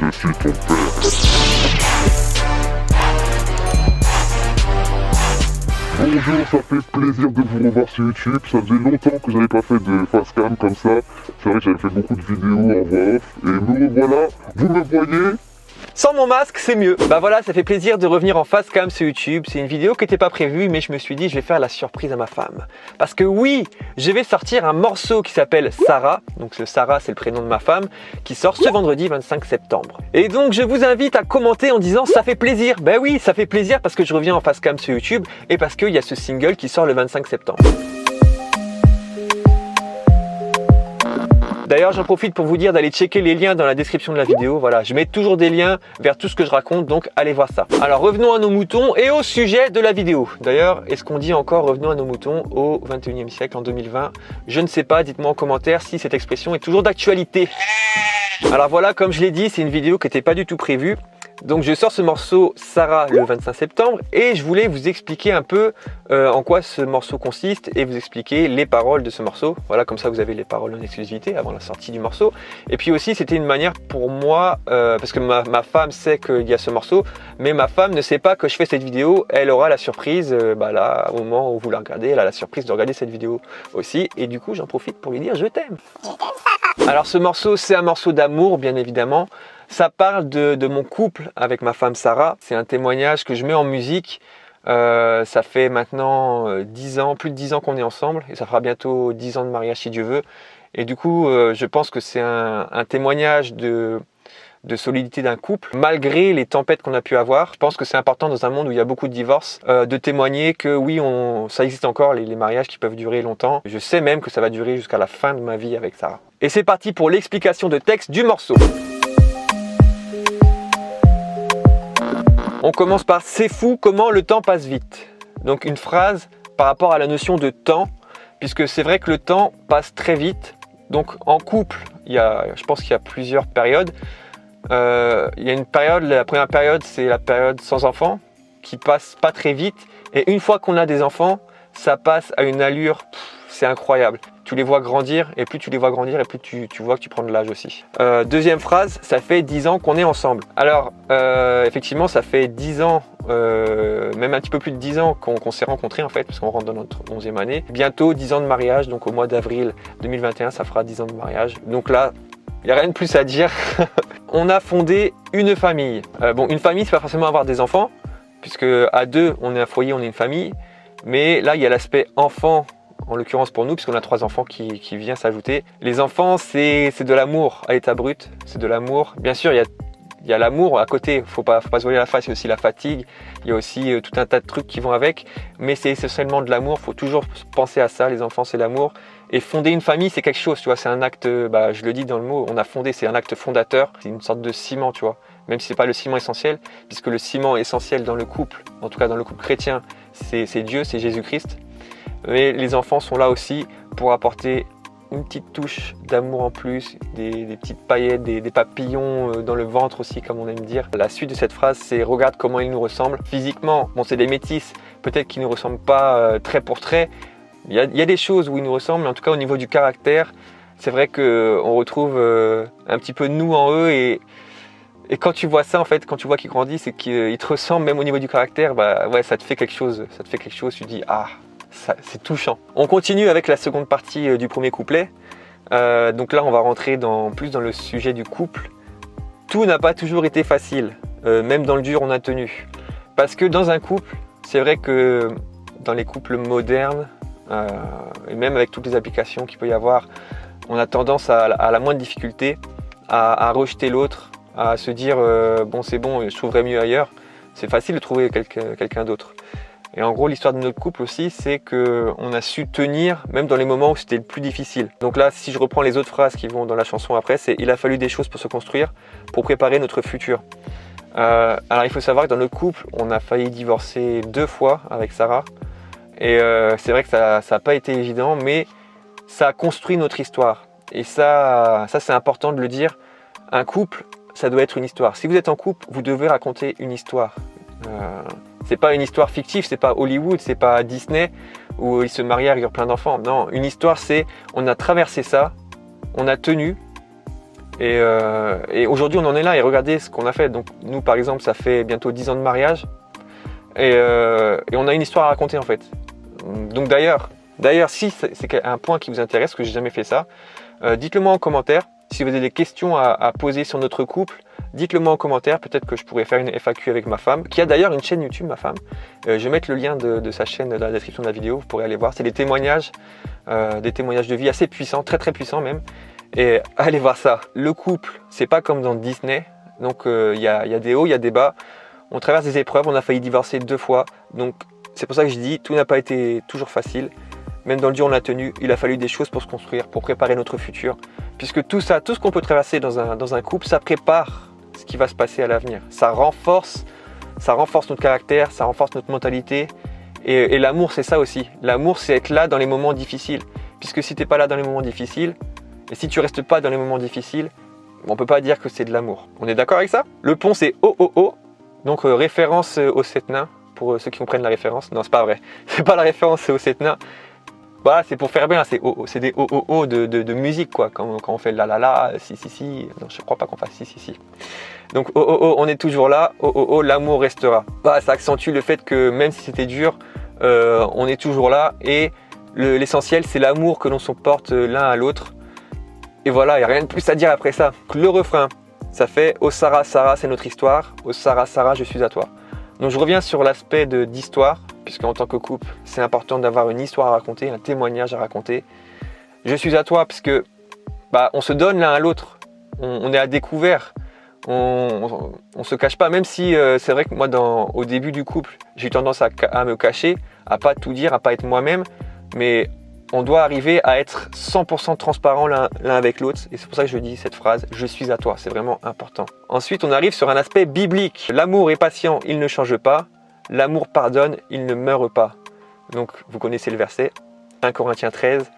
Je suis ton père. Bonjour, ça fait plaisir de vous revoir sur YouTube. Ça faisait longtemps que j'avais pas fait de facecam comme ça. C'est vrai que j'avais fait beaucoup de vidéos en voix off. Et me revoilà, vous me voyez? Sans mon masque, c'est mieux. Bah voilà, ça fait plaisir de revenir en facecam sur YouTube. C'est une vidéo qui n'était pas prévue, mais je me suis dit, je vais faire la surprise à ma femme. Parce que oui, je vais sortir un morceau qui s'appelle Sarah. Donc ce Sarah, c'est le prénom de ma femme, qui sort ce vendredi 25 septembre. Et donc, je vous invite à commenter en disant, ça fait plaisir. Ben oui, ça fait plaisir parce que je reviens en facecam sur YouTube et parce qu'il y a ce single qui sort le 25 septembre. D'ailleurs, j'en profite pour vous dire d'aller checker les liens dans la description de la vidéo. Voilà, je mets toujours des liens vers tout ce que je raconte, donc allez voir ça. Alors revenons à nos moutons et au sujet de la vidéo. D'ailleurs, est-ce qu'on dit encore revenons à nos moutons au 21e siècle, en 2020? Je ne sais pas, dites-moi en commentaire si cette expression est toujours d'actualité. Alors voilà, comme je l'ai dit, c'est une vidéo qui n'était pas du tout prévue. Donc je sors ce morceau Sarah le 25 septembre et je voulais vous expliquer un peu en quoi ce morceau consiste et vous expliquer les paroles de ce morceau. Voilà, comme ça vous avez les paroles en exclusivité avant la sortie du morceau. Et puis aussi c'était une manière pour moi, parce que ma femme sait qu'il y a ce morceau, mais ma femme ne sait pas que je fais cette vidéo. Elle aura la surprise, là au moment où vous la regardez, elle a la surprise de regarder cette vidéo aussi. Et du coup j'en profite pour lui dire je t'aime. Alors ce morceau c'est un morceau d'amour bien évidemment. Ça parle de mon couple avec ma femme Sarah. C'est un témoignage que je mets en musique. Ça fait maintenant 10 ans, plus de 10 ans qu'on est ensemble. Et ça fera bientôt 10 ans de mariage si Dieu veut. Et du coup, je pense que c'est un témoignage de solidité d'un couple. Malgré les tempêtes qu'on a pu avoir, je pense que c'est important dans un monde où il y a beaucoup de divorces, de témoigner que oui, ça existe encore, les mariages qui peuvent durer longtemps. Je sais même que ça va durer jusqu'à la fin de ma vie avec Sarah. Et c'est parti pour l'explication de texte du morceau. On commence par « c'est fou comment le temps passe vite ». Donc une phrase par rapport à la notion de temps, puisque c'est vrai que le temps passe très vite. Donc en couple, je pense qu'il y a plusieurs périodes. Il y a une période, la première période, c'est la période sans enfants, qui passe pas très vite. Et une fois qu'on a des enfants, ça passe à une allure, c'est incroyable. Tu les vois grandir, et plus tu les vois grandir, et plus tu vois que tu prends de l'âge aussi. Deuxième phrase, ça fait 10 ans qu'on est ensemble. Alors, effectivement, ça fait 10 ans, même un petit peu plus de 10 ans qu'on s'est rencontrés en fait, parce qu'on rentre dans notre 11e année. Bientôt 10 ans de mariage, donc au mois d'avril 2021, ça fera 10 ans de mariage. Donc là, il n'y a rien de plus à dire. On a fondé une famille. Une famille, c'est pas forcément avoir des enfants, puisque à deux, on est un foyer, on est une famille. Mais là, il y a l'aspect enfant, en l'occurrence pour nous, puisqu'on a 3 enfants qui vient s'ajouter. Les enfants, c'est de l'amour à l'état brut, c'est de l'amour. Bien sûr, il y a l'amour à côté, faut pas se voiler la face, il y a aussi la fatigue, il y a aussi tout un tas de trucs qui vont avec, mais c'est essentiellement de l'amour, faut toujours penser à ça, les enfants c'est l'amour. Et fonder une famille, c'est quelque chose, tu vois, c'est un acte, je le dis dans le mot, on a fondé, c'est un acte fondateur, c'est une sorte de ciment, tu vois, même si c'est pas le ciment essentiel, puisque le ciment essentiel dans le couple, en tout cas dans le couple chrétien, c'est Dieu, c'est Jésus-Christ. Mais les enfants sont là aussi pour apporter une petite touche d'amour en plus, des petites paillettes, des papillons dans le ventre aussi, comme on aime dire. La suite de cette phrase, c'est « regarde comment ils nous ressemblent ». Physiquement, bon, c'est des métis, peut-être qu'ils ne nous ressemblent pas trait pour trait. Il y a des choses où ils nous ressemblent, mais en tout cas au niveau du caractère, c'est vrai qu'on retrouve un petit peu de nous en eux. Et quand tu vois ça, en fait, quand tu vois qu'ils grandissent et qu'ils te ressemblent, même au niveau du caractère, ça te fait quelque chose. Ça te fait quelque chose, tu te dis « ah ». C'est touchant. On continue avec la seconde partie du premier couplet. Donc là, on va rentrer plus dans le sujet du couple. Tout n'a pas toujours été facile. Même dans le dur, on a tenu. Parce que dans un couple, c'est vrai que dans les couples modernes, et même avec toutes les applications qu'il peut y avoir, on a tendance à la moindre difficulté à rejeter l'autre, à se dire bon c'est bon, je trouverai mieux ailleurs. C'est facile de trouver quelqu'un d'autre. Et en gros, l'histoire de notre couple aussi, c'est qu'on a su tenir, même dans les moments où c'était le plus difficile. Donc là, si je reprends les autres phrases qui vont dans la chanson après, c'est « il a fallu des choses pour se construire, pour préparer notre futur ». Alors il faut savoir que dans notre couple, on a failli divorcer 2 fois avec Sarah. Et c'est vrai que ça n'a pas été évident, mais ça a construit notre histoire. Et ça c'est important de le dire. Un couple, ça doit être une histoire. Si vous êtes en couple, vous devez raconter une histoire. C'est pas une histoire fictive, c'est pas Hollywood, c'est pas Disney où ils se marient avec plein d'enfants. Non, une histoire c'est on a traversé ça, on a tenu Et aujourd'hui, on en est là et regardez ce qu'on a fait. Donc nous, par exemple, ça fait bientôt 10 ans de mariage et on a une histoire à raconter en fait. Donc d'ailleurs, si c'est un point qui vous intéresse, parce que j'ai jamais fait ça, dites-le moi en commentaire. Si vous avez des questions à poser sur notre couple, dites-le moi en commentaire. Peut-être que je pourrais faire une FAQ avec ma femme, qui a d'ailleurs une chaîne YouTube, ma femme. Je vais mettre le lien de sa chaîne dans la description de la vidéo. Vous pourrez aller voir. C'est des témoignages de vie assez puissants, très très puissants même. Et allez voir ça. Le couple, c'est pas comme dans Disney. Donc il y a des hauts, il y a des bas. On traverse des épreuves. On a failli divorcer 2 fois. Donc c'est pour ça que je dis, tout n'a pas été toujours facile. Même dans le dur, on a tenu. Il a fallu des choses pour se construire, pour préparer notre futur. Puisque tout ça, tout ce qu'on peut traverser dans un couple, ça prépare ce qui va se passer à l'avenir. Ça renforce notre caractère, ça renforce notre mentalité. Et l'amour, c'est ça aussi. L'amour, c'est être là dans les moments difficiles. Puisque si tu n'es pas là dans les moments difficiles, et si tu restes pas dans les moments difficiles, on peut pas dire que c'est de l'amour. On est d'accord avec ça? Le pont, c'est O-O-O. Donc référence aux 7 nains, pour ceux qui comprennent la référence. Non, c'est pas vrai. C'est pas la référence aux 7 nains. Voilà, c'est pour faire bien, c'est des O-O-O de musique, quoi. Quand on fait la la la, si. Non, je crois pas qu'on fasse si. Donc O-O-O, on est toujours là. O-O-O, l'amour restera. Bah, ça accentue le fait que même si c'était dur, on est toujours là. Et l'essentiel, c'est l'amour que l'on se porte l'un à l'autre. Et voilà, il n'y a rien de plus à dire après ça. Le refrain, ça fait « Oh Sarah, Sarah, c'est notre histoire. Oh Sarah, Sarah, je suis à toi ». Donc je reviens sur l'aspect d'histoire, puisqu'en tant que couple, c'est important d'avoir une histoire à raconter, un témoignage à raconter. Je suis à toi, puisque on se donne l'un à l'autre. On est à découvert. On se cache pas, même si c'est vrai que moi, au début du couple, j'ai eu tendance à me cacher, à pas tout dire, à pas être moi-même. Mais on doit arriver à être 100% transparent l'un avec l'autre. Et c'est pour ça que je dis cette phrase, je suis à toi, c'est vraiment important. Ensuite, on arrive sur un aspect biblique. L'amour est patient, il ne change pas. L'amour pardonne, il ne meurt pas. Donc, vous connaissez le verset, 1 Corinthiens 13.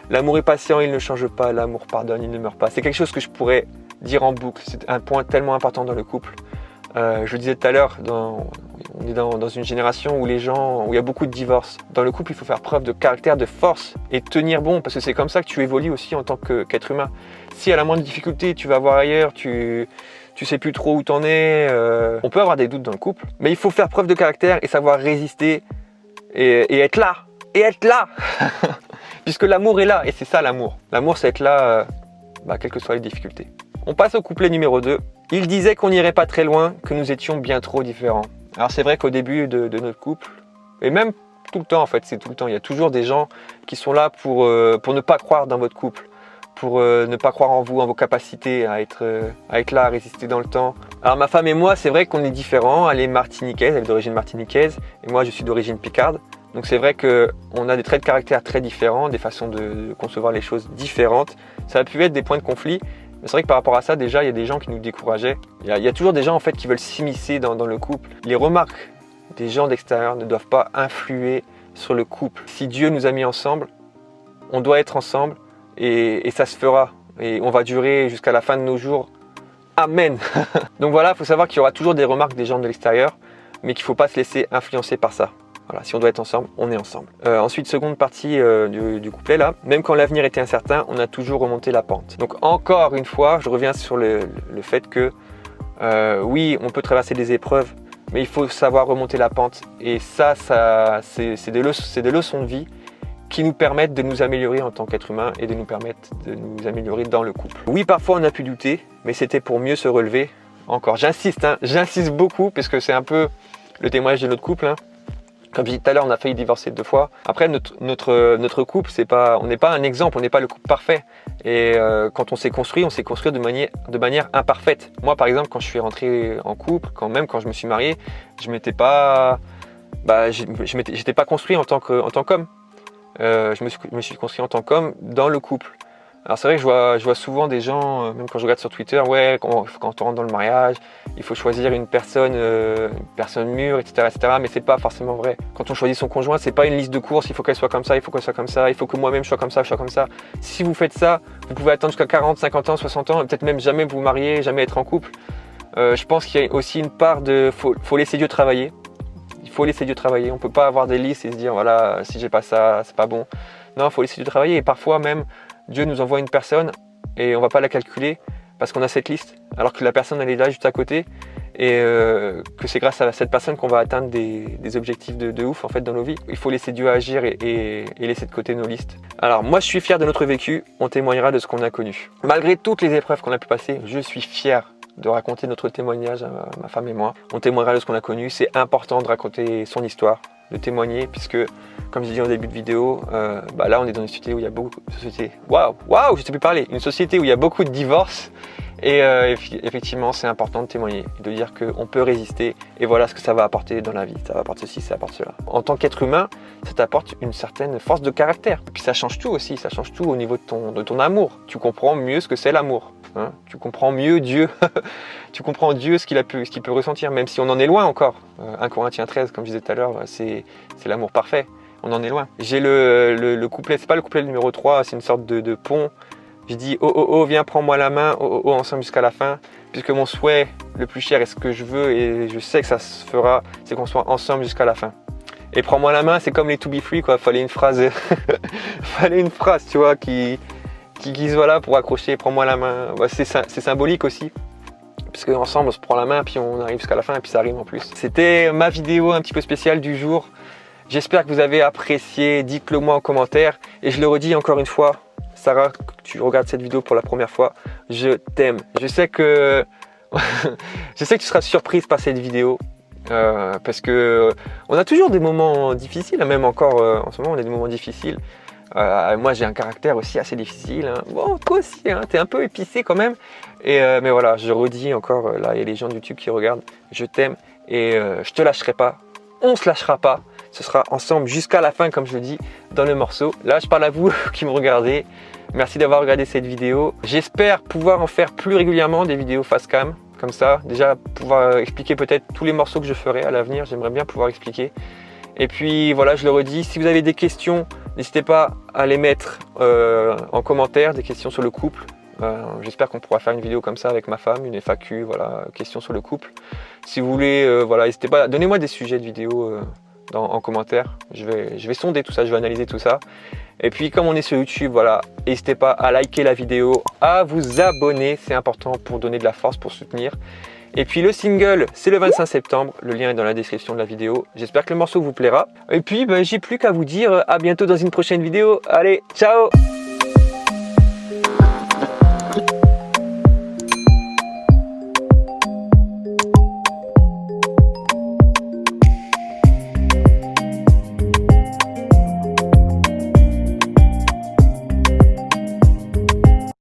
L'amour est patient, il ne change pas. L'amour pardonne, il ne meurt pas. C'est quelque chose que je pourrais dire en boucle. C'est un point tellement important dans le couple. Je le disais tout à l'heure, on est dans une génération où il y a beaucoup de divorces. Dans le couple, il faut faire preuve de caractère, de force et tenir bon, parce que c'est comme ça que tu évolues aussi en tant qu'être humain. Si à la moindre difficulté, tu vas voir ailleurs, tu sais plus trop où t'en es, on peut avoir des doutes dans le couple, mais il faut faire preuve de caractère et savoir résister et être là. Et être là puisque l'amour est là, et c'est ça l'amour. L'amour, c'est être là, quelles que soient les difficultés. On passe au couplet numéro 2. Il disait qu'on n'irait pas très loin, que nous étions bien trop différents. Alors c'est vrai qu'au début de notre couple, et même tout le temps en fait, c'est tout le temps, il y a toujours des gens qui sont là pour ne pas croire dans votre couple, pour ne pas croire en vous, en vos capacités à être là, à résister dans le temps. Alors ma femme et moi, c'est vrai qu'on est différents, elle est martiniquaise, elle est d'origine martiniquaise, et moi je suis d'origine picarde. Donc c'est vrai qu'on a des traits de caractère très différents, des façons de concevoir les choses différentes. Ça a pu être des points de conflit. Mais c'est vrai que par rapport à ça, déjà, il y a des gens qui nous décourageaient. Il y a toujours des gens en fait qui veulent s'immiscer dans le couple. Les remarques des gens d'extérieur ne doivent pas influer sur le couple. Si Dieu nous a mis ensemble, on doit être ensemble et ça se fera. Et on va durer jusqu'à la fin de nos jours. Amen. Donc voilà, il faut savoir qu'il y aura toujours des remarques des gens de l'extérieur, mais qu'il ne faut pas se laisser influencer par ça. Voilà, si on doit être ensemble, on est ensemble. Ensuite, seconde partie du couplet là. Même quand l'avenir était incertain, on a toujours remonté la pente. Donc encore une fois, je reviens sur le fait que oui, on peut traverser des épreuves, mais il faut savoir remonter la pente. Et ça c'est des leçons de vie qui nous permettent de nous améliorer en tant qu'être humain et de nous permettre de nous améliorer dans le couple. Oui, parfois on a pu douter, mais c'était pour mieux se relever. Encore, j'insiste beaucoup parce que c'est un peu le témoignage de notre couple. Comme je disais tout à l'heure, on a failli divorcer 2 fois. Après, notre couple, on n'est pas un exemple, on n'est pas le couple parfait. Et quand on s'est construit de manière imparfaite. Moi, par exemple, quand je suis rentré en couple, quand je me suis marié, j'étais pas construit en tant qu'homme. Je me suis construit en tant qu'homme dans le couple. Alors c'est vrai que je vois souvent des gens, même quand je regarde sur Twitter, quand on rentre dans le mariage, il faut choisir une personne mûre, etc., mais c'est pas forcément vrai. Quand on choisit son conjoint, c'est pas une liste de courses, il faut qu'elle soit comme ça, il faut qu'elle soit comme ça, il faut que moi-même je sois comme ça, je sois comme ça. Si vous faites ça, vous pouvez attendre jusqu'à 40, 50 ans, 60 ans, et peut-être même jamais vous marier, jamais être en couple. Je pense qu'il y a aussi une part faut laisser Dieu travailler. Il faut laisser Dieu travailler. On peut pas avoir des listes et se dire voilà, si j'ai pas ça, c'est pas bon. Non, il faut laisser Dieu travailler et parfois même Dieu nous envoie une personne et on va pas la calculer, parce qu'on a cette liste, alors que la personne elle est là juste à côté, et que c'est grâce à cette personne qu'on va atteindre des objectifs de ouf en fait dans nos vies. Il faut laisser Dieu agir et laisser de côté nos listes. Alors moi je suis fier de notre vécu, on témoignera de ce qu'on a connu. Malgré toutes les épreuves qu'on a pu passer, je suis fier de raconter notre témoignage à ma femme et moi. On témoignera de ce qu'on a connu, c'est important de raconter son histoire, de témoigner, puisque comme je disais en début de vidéo, là on est dans une société où il y a beaucoup de sociétés. Waouh, je sais plus parler. Une société où il y a beaucoup de divorces. Et effectivement, c'est important de témoigner, de dire qu'on peut résister et voilà ce que ça va apporter dans la vie. Ça va apporter ceci, ça apporte cela. En tant qu'être humain, ça t'apporte une certaine force de caractère. Et puis ça change tout aussi, ça change tout au niveau de ton amour. Tu comprends mieux ce que c'est l'amour. Hein, tu comprends mieux Dieu. Tu comprends Dieu, ce qu'il peut ressentir, même si on en est loin encore. 1 Corinthiens 13, comme je disais tout à l'heure, c'est l'amour parfait. On en est loin. J'ai le couplet, c'est pas le couplet numéro 3, c'est une sorte de pont. Je dis oh, viens, prends-moi la main, oh, ensemble jusqu'à la fin, puisque mon souhait le plus cher et ce que je veux, et je sais que ça se fera, c'est qu'on soit ensemble jusqu'à la fin. Et prends-moi la main, c'est comme les To Be Free, quoi. Fallait une phrase, tu vois, qui soit là pour accrocher, prends-moi la main. Ouais, c'est symbolique aussi, puisque ensemble on se prend la main, puis on arrive jusqu'à la fin, et puis ça arrive en plus. C'était ma vidéo un petit peu spéciale du jour. J'espère que vous avez apprécié, dites-le moi en commentaire, et je le redis encore une fois, Sarah, tu regardes cette vidéo pour la première fois, je t'aime. Je sais que tu seras surprise par cette vidéo parce que on a toujours des moments difficiles, même encore en ce moment on a des moments difficiles. Moi j'ai un caractère aussi assez difficile. Hein. Bon, toi aussi, hein, t'es un peu épicé quand même. Mais voilà, je redis encore, là il y a les gens de YouTube qui regardent, je t'aime et je te lâcherai pas. On se lâchera pas. Ce sera ensemble jusqu'à la fin, comme je le dis dans le morceau. Là, je parle à vous qui me regardez. Merci d'avoir regardé cette vidéo. J'espère pouvoir en faire plus régulièrement des vidéos face cam, comme ça. Déjà, pouvoir expliquer peut-être tous les morceaux que je ferai à l'avenir. J'aimerais bien pouvoir expliquer. Et puis, voilà, je le redis. Si vous avez des questions, n'hésitez pas à les mettre en commentaire, des questions sur le couple. J'espère qu'on pourra faire une vidéo comme ça avec ma femme, une FAQ, voilà, questions sur le couple. Si vous voulez, voilà, n'hésitez pas, donnez-moi des sujets de vidéos en commentaire. Je vais sonder tout ça, je vais analyser tout ça. Et puis comme on est sur YouTube, voilà, n'hésitez pas à liker la vidéo, à vous abonner, c'est important pour donner de la force, pour soutenir. Et puis le single, c'est le 25 septembre, le lien est dans la description de la vidéo. J'espère que le morceau vous plaira. Et puis j'ai plus qu'à vous dire à bientôt dans une prochaine vidéo. Allez, ciao!